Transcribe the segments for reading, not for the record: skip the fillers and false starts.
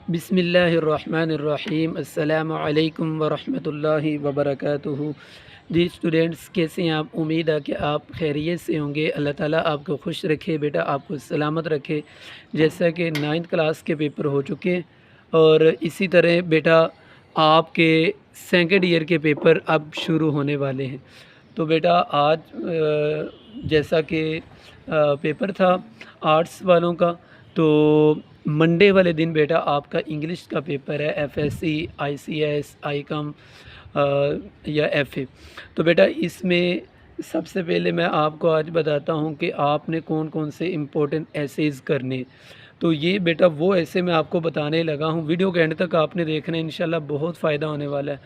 बिस्मिल्लाहिर्रहमानिर्रहीम अस्सलामु अलैकुम वरहमतुल्लाहि वबरकातुहू। जी स्टूडेंट्स, कैसे हैं आप? उम्मीद है कि आप खैरियत से होंगे। अल्लाह ताला आपको खुश रखे, बेटा आपको सलामत रखे। जैसा कि 9th क्लास के पेपर हो चुके हैं और इसी तरह बेटा आपके सेकंड ईयर के पेपर अब शुरू होने वाले हैं। तो बेटा आज जैसा कि पेपर था आर्ट्स वालों का, तो मंडे वाले दिन बेटा आपका इंग्लिश का पेपर है, एफएससी, आईसीएस, आईकॉम या एफए। तो बेटा इसमें सबसे पहले मैं आपको आज बताता हूँ कि आपने कौन कौन से इम्पोर्टेंट एसेज करने। तो ये बेटा वो ऐसे मैं आपको बताने लगा हूँ, वीडियो के एंड तक आपने देखना है, इंशाल्लाह बहुत फ़ायदा होने वाला है।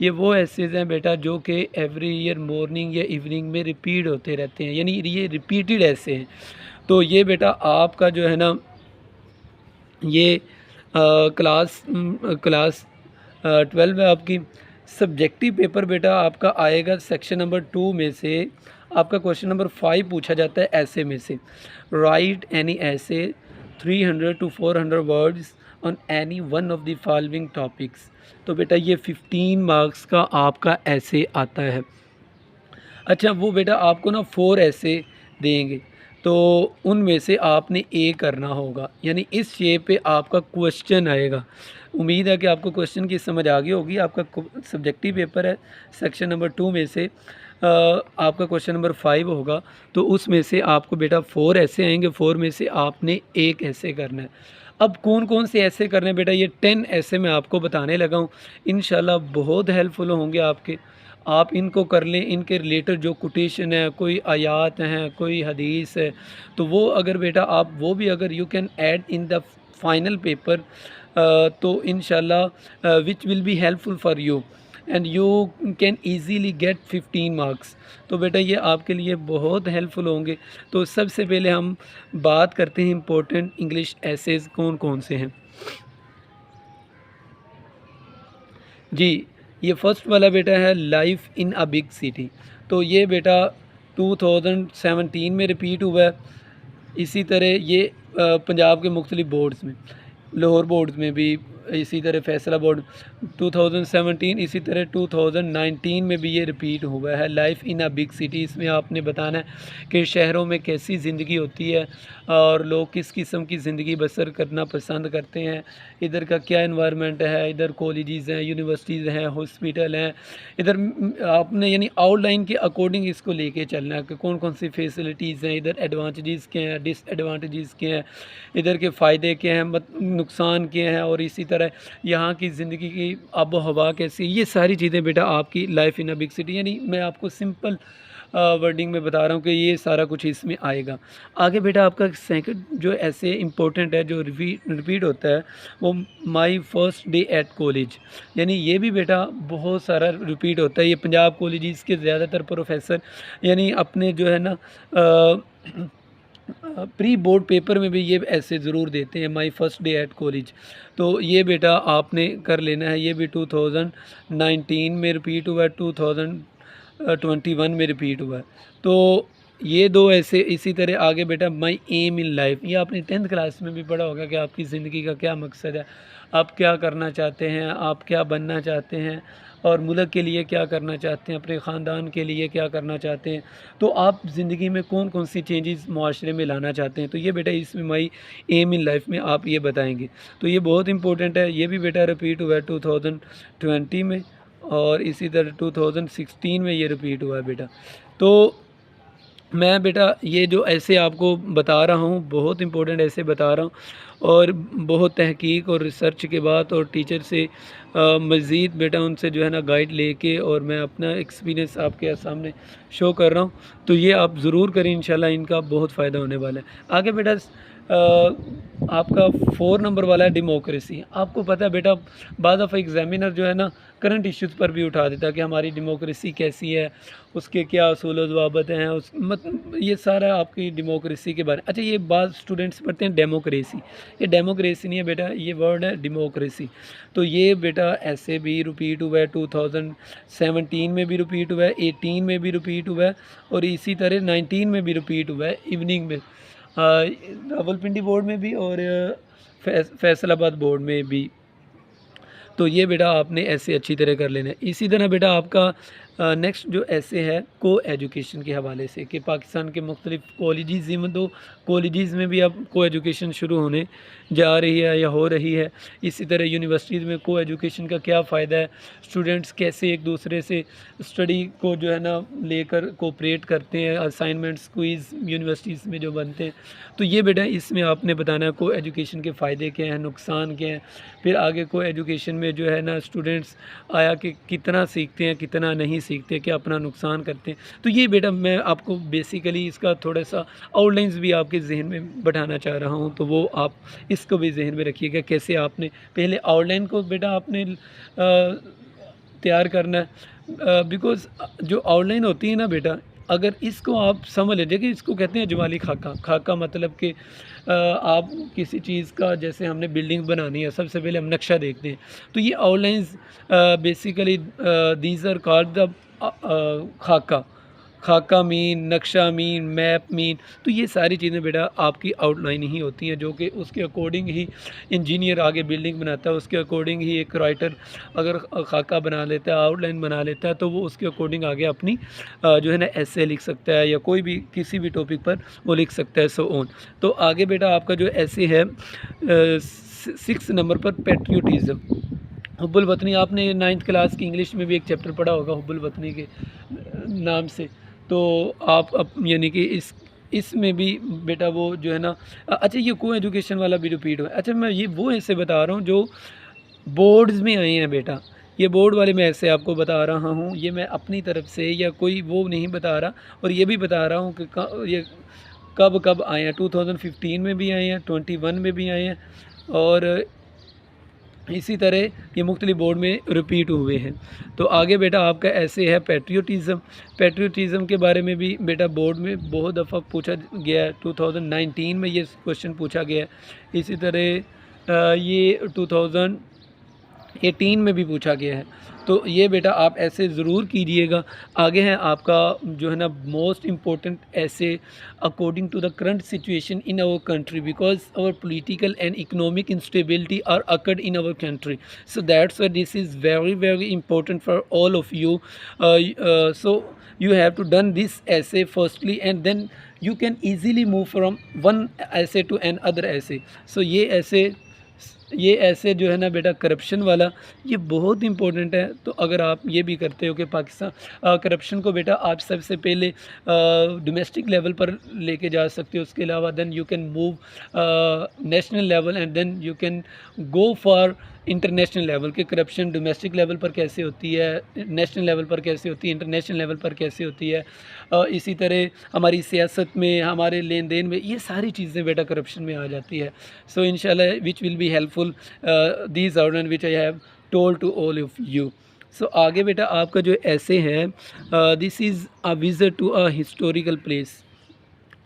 ये वो एसेज हैं बेटा जो कि एवरी ईयर मॉर्निंग या इवनिंग में रिपीट होते रहते हैं, यानी ये रिपीटेड ऐसे हैं। तो ये बेटा आपका जो है ना, ये क्लास 12 है आपकी। सब्जेक्टिव पेपर बेटा आपका आएगा सेक्शन नंबर 2 में से। आपका क्वेश्चन नंबर 5 पूछा जाता है ऐसे में से। राइट एनी ऐसे 300 to 400 words on any one of the following topics. तो बेटा ये 15 मार्क्स का आपका ऐसे आता है। अच्छा, वो बेटा आपको ना 4 ऐसे देंगे, तो उनमें से आपने ए करना होगा, यानी इस शेप पे आपका क्वेश्चन आएगा। उम्मीद है कि आपको क्वेश्चन की समझ आ गई होगी। आपका सब्जेक्टिव पेपर है, सेक्शन नंबर 2 में से आपका क्वेश्चन नंबर 5 होगा। तो उसमें से आपको बेटा 4 ऐसे आएंगे, 4 में से आपने एक ऐसे करना है। अब कौन कौन से ऐसे करने हैं बेटा, ये 10 ऐसे मैं आपको बताने लगा हूँ। इंशाल्लाह बहुत हेल्पफुल होंगे आपके। आप इनको कर लें, इनके रिलेटेड जो कोटेशन है, कोई आयात हैं, कोई हदीस है, तो वो अगर बेटा आप वो भी अगर you can add in the final paper, तो इंशाल्लाह which will be helpful for you and you can easily get 15 marks. तो बेटा ये आपके लिए बहुत हेल्पफुल होंगे। तो सबसे पहले हम बात करते हैं इम्पोर्टेंट इंग्लिश एसेज कौन कौन से हैं। जी, ये फर्स्ट वाला बेटा है life in a big city. तो ये बेटा 2017 में रिपीट हुआ है। इसी तरह ये पंजाब के मुख्तलिफ बोर्ड्स में, लाहौर बोर्ड्स में भी, इसी तरह फैसला बोर्ड 2017, इसी तरह 2019 में भी ये रिपीट हुआ है। Life in a big city, इसमें आपने बताना है कि शहरों में कैसी ज़िंदगी होती है और लोग किस किस्म की ज़िंदगी बसर करना पसंद करते हैं, इधर का क्या इन्वायरमेंट है, इधर कॉलेजेस हैं, यूनिवर्सिटीज़ हैं, हॉस्पिटल हैं। इधर आपने यानी आउटलाइन के अकॉर्डिंग इसको लेके चलना है कि कौन कौन सी फैसिलिटीज़ हैं, इधर एडवांटेजेस क्या हैं, डिसएडवांटेजेस क्या हैं, इधर के फ़ायदे क्या हैं, नुकसान क्या हैं, और इसी तरह यहाँ की ज़िंदगी की आबो हवा कैसी। ये सारी चीज़ें बेटा आपकी life in a big city, यानी मैं आपको सिंपल वर्डिंग में बता रहा हूँ कि ये सारा कुछ इसमें आएगा। आगे बेटा आपका सेकंड जो ऐसे इम्पोर्टेंट है, जो रिपीट होता है, वो my first day at college. यानी ये भी बेटा बहुत सारा रिपीट होता है। ये पंजाब कॉलेजेस के ज़्यादातर प्रोफेसर यानी अपने जो है ना प्री बोर्ड पेपर में भी ये ऐसे ज़रूर देते हैं, my first day at college. तो ये बेटा आपने कर लेना है। ये भी 2019 में रिपीट हुआ है, 2021 में रिपीट हुआ है। तो ये दो ऐसे। इसी तरह आगे बेटा माई एम इन लाइफ, ये आपने 10th क्लास में भी पढ़ा होगा कि आपकी ज़िंदगी का क्या मकसद है, आप क्या करना चाहते हैं, आप क्या बनना चाहते हैं, और मुल्क के लिए क्या करना चाहते हैं, अपने ख़ानदान के लिए क्या करना चाहते हैं, तो आप ज़िंदगी में कौन कौन सी चेंजेस माशरे में लाना चाहते हैं। तो ये बेटा इसमें माई एम इन लाइफ में आप ये बताएंगे। तो ये बहुत इंपॉर्टेंट है। ये भी बेटा रिपीट हुआ है 2020 में, और इसी तरह 2016 में ये रिपीट हुआ है बेटा। तो मैं बेटा ये जो ऐसे आपको बता रहा हूँ, बहुत इंपॉर्टेंट ऐसे बता रहा हूँ, और बहुत तहकीक और रिसर्च के बाद और टीचर से मज़ीद बेटा उनसे जो है ना गाइड लेके, और मैं अपना एक्सपीरियंस आपके सामने शो कर रहा हूँ। तो ये आप ज़रूर करें, इंशाल्लाह इनका बहुत फ़ायदा होने वाला है। आगे बेटा आपका 4 नंबर वाला है डेमोक्रेसी। आपको पता है बेटा बाद ऑफ एग्ज़ामिनर जो है ना करंट इश्यूज़ पर भी उठा देता है कि हमारी डेमोक्रेसी कैसी है, उसके क्या असूल व ज़वाबित हैं, उस ये सारा आपकी डेमोक्रेसी के बारे में। अच्छा, ये बाद स्टूडेंट्स पढ़ते हैं डेमोक्रेसी, ये डेमोक्रेसी नहीं है बेटा, ये वर्ड है डेमोक्रेसी। तो ये बेटा ऐसे भी रिपीट हुआ है, 2017 में भी रिपीट हुआ है, 18 में भी रिपीट हुआ है, और इसी तरह 19 में भी रिपीट हुआ है इवनिंग में, रावलपिंडी बोर्ड में भी और फैसलाबाद बोर्ड में भी। तो ये बेटा आपने ऐसे अच्छी तरह कर लेना है। इसी तरह बेटा आपका नेक्स्ट जो ऐसे है को एजुकेशन के हवाले से कि पाकिस्तान के मुख्तलिफ कॉलेजेस में, तो कॉलेजेस में भी अब को एजुकेशन शुरू होने जा रही है या हो रही है। इसी तरह यूनिवर्सिटीज़ में को एजुकेशन का क्या फ़ायदा है, स्टूडेंट्स कैसे एक दूसरे से स्टडी को जो है ना लेकर कोऑपरेट करते हैं, असाइनमेंट्स क्विज़ यूनिवर्सिटीज़ में जो बनते हैं। तो ये बेटा इसमें आपने बताना है को एजुकेशन के फ़ायदे क्या हैं, नुकसान क्या हैं। फिर आगे को एजुकेशन में जो है ना स्टूडेंट्स आया कि कितना सीखते हैं कितना नहीं सीखते, क्या अपना नुकसान करते हैं। तो ये बेटा मैं आपको बेसिकली इसका थोड़ा सा आउटलाइंस भी आपके जहन में बैठाना चाह रहा हूँ, तो वो आप इसको भी जहन में रखिएगा। कैसे आपने पहले आउटलाइन को बेटा आपने तैयार करना है, बिकॉज़ जो आउटलाइन होती है ना बेटा, अगर इसको आप समझ लीजिए कि इसको कहते हैं जुमाली खाका। खाका मतलब कि आप किसी चीज़ का, जैसे हमने बिल्डिंग बनानी है, सबसे पहले हम नक्शा देखते हैं। तो ये outlines basically these are called the खाका। खाका मीन, नक्शा मीन, मैप मीन। तो ये सारी चीज़ें बेटा आपकी आउटलाइन ही होती हैं, जो कि उसके अकॉर्डिंग ही इंजीनियर आगे बिल्डिंग बनाता है, उसके अकॉर्डिंग ही एक राइटर अगर खाका बना लेता है, आउटलाइन बना लेता है, तो वो उसके अकॉर्डिंग आगे अपनी जो है ना एसे लिख सकता है या कोई भी किसी भी टॉपिक पर वो लिख सकता है, सो ऑन। तो आगे बेटा आपका जो ऐसे है 6 नंबर पर पेट्रियोटिज़म, हुब्बुल वतनी। आपने 9th क्लास की इंग्लिश में भी एक चैप्टर पढ़ा होगा हुब्बुल वतनी के नाम से। तो आप यानी कि इसमें भी बेटा वो जो है ना अच्छा ये को एजुकेशन वाला भी रिपीट हुआ। अच्छा मैं ये वो ऐसे बता रहा हूँ जो बोर्ड्स में आए हैं बेटा, ये बोर्ड वाले मैं ऐसे आपको बता रहा हूँ, ये मैं अपनी तरफ से या कोई वो नहीं बता रहा। और ये भी बता रहा हूँ कि ये कब कब आए हैं, 2015 में भी आए हैं, 21 में भी आए हैं, और इसी तरह ये मुख्तलिफ बोर्ड में रिपीट हुए हैं। तो आगे बेटा आपका ऐसे है पेट्रियोटिज़म। पेट्रियोटिज़म के बारे में भी बेटा बोर्ड में बहुत दफ़ा पूछा गया है, 2019 में ये क्वेश्चन पूछा गया है। इसी तरह ये 2018 में भी पूछा गया है। तो ये बेटा आप ऐसे ज़रूर कीजिएगा। आगे है आपका जो है ना मोस्ट इम्पोर्टेंट ऐसे according to the current situation in our country, because our political and economic instability are occurred in our country, so that's why this is very very important for all of you. So you have to done this essay firstly and then you can easily move from one essay to another essay. So ये ऐसे जो है ना बेटा corruption वाला ये बहुत important है। तो अगर आप ये भी करते हो कि पाकिस्तान करप्शन को बेटा आप सबसे पहले डोमेस्टिक लेवल पर लेके जा सकते हो, उसके अलावा then you can move national level and then you can go for international level के करप्शन डोमेस्टिक लेवल पर कैसे होती है, नेशनल लेवल पर कैसे होती है, इंटरनेशनल लेवल पर कैसे होती है। इसी तरह हमारी सियासत में, हमारे लेन देन में, ये सारी चीज़ें बेटा करप्शन में आ जाती है। सो इंशाल्लाह which will be helpful these outline which I have told to all of you. So आगे बेटा आपका जो ऐसे है this is a visit to a historical place.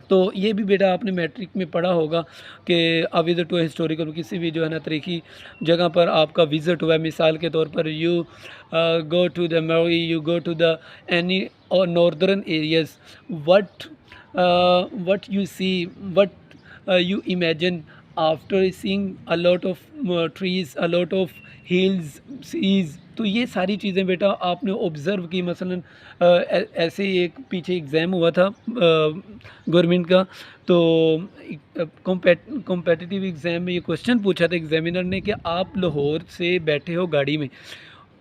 तो ये भी बेटा आपने मैट्रिक में पढ़ा होगा कि अ विज़िट टू हिस्टोरिकल, किसी भी जो है ना तारीखी जगह पर आपका विज़िट हुआ है। मिसाल के तौर पर you go to the Murree, you go to the any और northern areas, what you see, what you imagine after seeing a lot of trees, a lot of hills, seas। तो ये सारी चीज़ें बेटा आपने ऑब्ज़र्व की। मसलन ऐसे ही एक पीछे एग्ज़ाम हुआ था गवर्नमेंट का, तो कॉम्पिटिटिव एग्ज़ाम में ये क्वेश्चन पूछा था एग्ज़ामिनर ने कि आप लाहौर से बैठे हो गाड़ी में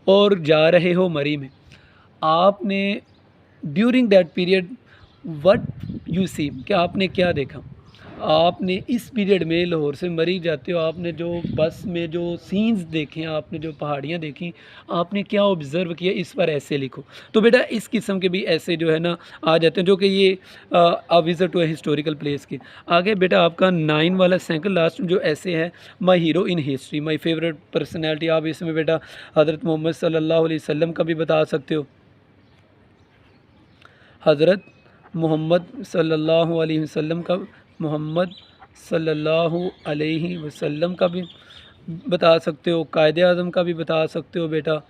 और जा रहे हो मरी में, आपने during that period what you see, कि आपने क्या देखा। आपने इस पीरियड में लाहौर से मरी जाते हो, आपने जो बस में जो सीन्स देखे, आपने जो पहाड़ियाँ देखी, आपने क्या ऑब्ज़र्व किया, इस पर ऐसे लिखो। तो बेटा इस किस्म के भी ऐसे जो है ना आ जाते हैं, जो कि ये अ विज़िट टू हिस्टोरिकल प्लेस के। आगे बेटा आपका 9 वाला सेकंड लास्ट जो ऐसे है my hero in history, my favourite personality. आप इसमें बेटा हज़रत मोहम्मद सल्लल्लाहु अलैहि वसल्लम का भी बता सकते हो, हज़रत मोहम्मद सल्लल्लाहु अलैहि वसल्लम का, मोहम्मद सल्लल्लाहु अलैहि वसल्लम का भी बता सकते हो, कायदे आज़म का भी बता सकते हो बेटा।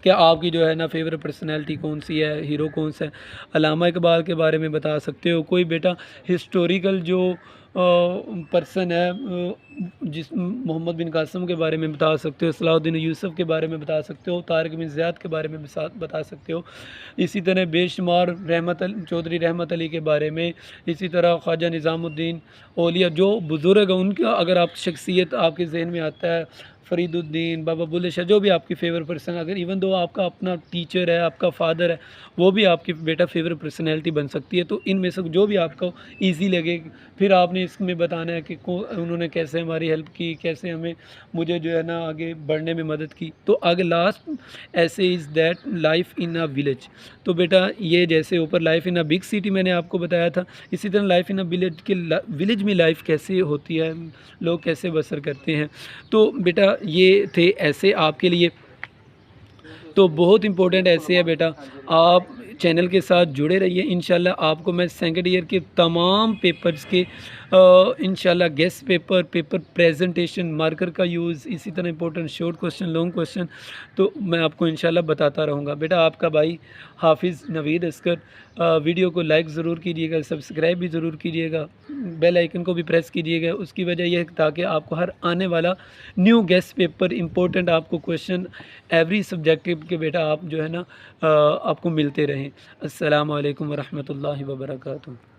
क्या आपकी जो है ना फेवरेट पर्सनैलिटी कौन सी है, हीरो कौन सा है। अल्लामा इकबाल के बारे में बता सकते हो। कोई बेटा हिस्टोरिकल जो पर्सन है, जिस मोहम्मद बिन कासिम के बारे में बता सकते हो, सलाहुद्दीन यूसुफ़ के बारे में बता सकते हो, तारिक बिन ज़ियाद के बारे में बता सकते हो। इसी तरह बेशुमार चौधरी रहमत अली के बारे में, इसी तरह ख्वाजा निज़ामुद्दीन औलिया जो बुज़ुर्ग हैं उनका अगर आप शख्सियत आपके ज़हन में आता है, फ़रीदुद्दीन, बाबा बुल्ले शाह, जो भी आपकी फ़ेवरेट पर्सन, अगर इवन दो आपका अपना टीचर है, आपका फ़ादर है, वो भी आपकी बेटा फ़ेवरेट पर्सनैलिटी बन सकती है। तो इनमें से जो भी आपको ईज़ी लगे, फिर आपने इसमें बताना है कि उन्होंने कैसे हमारी हेल्प की, कैसे हमें मुझे जो है ना आगे बढ़ने में मदद की। तो आगे लास्ट ऐसे is that life in a village. तो बेटा ये जैसे ऊपर life in a big city मैंने आपको बताया था, इसी तरह लाइफ़ इन अ विलेज के विलेज में लाइफ़ कैसे होती है, लोग कैसे बसर करते हैं। तो बेटा ये थे ऐसे आपके लिए। तो बहुत इम्पोर्टेंट ऐसे है बेटा, आप चैनल के साथ जुड़े रहिए। इंशाल्लाह आपको मैं सेकंड ईयर के तमाम पेपर्स के इंशाल्लाह गेस्ट पेपर प्रेजेंटेशन, मार्कर का यूज़, इसी तरह important short question, long question, तो मैं आपको इंशाल्लाह बताता रहूँगा। बेटा आपका भाई हाफिज़ नवीद अस्कर, वीडियो को लाइक ज़रूर कीजिएगा, सब्सक्राइब भी ज़रूर कीजिएगा, बेल आइकन को भी प्रेस कीजिएगा। उसकी वजह यह है ताकि आपको हर आने वाला न्यू गेस्ट पेपर इंपॉर्टेंट आपको क्वेश्चन एवरी सब्जेक्टिव के बेटा आप जो है ना आपको मिलते रहें। अस्सलाम वालेकुम वरहमतुल्लाहि वबरकातुहू।